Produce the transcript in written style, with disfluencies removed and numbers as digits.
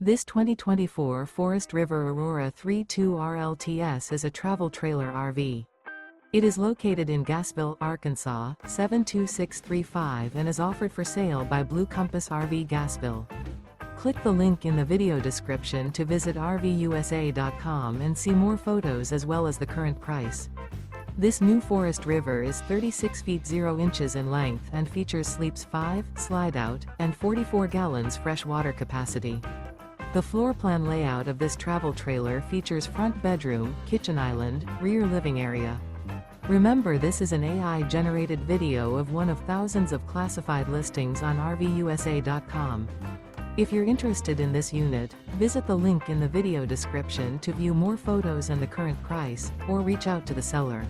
This 2024 Forest River Aurora 3.2 RLTS is a travel trailer RV. It is located in Gassville, Arkansas, 72635 and is offered for sale by Blue Compass RV Gassville. Click the link in the video description to visit RVUSA.com and see more photos as well as the current price. This new Forest River is 36 feet 0 inches in length and features sleeps 5, slide-out, and 44 gallons fresh water capacity. The floor plan layout of this travel trailer features front bedroom, kitchen island, rear living area. Remember, this is an AI-generated video of one of thousands of classified listings on RVUSA.com. If you're interested in this unit, visit the link in the video description to view more photos and the current price, or reach out to the seller.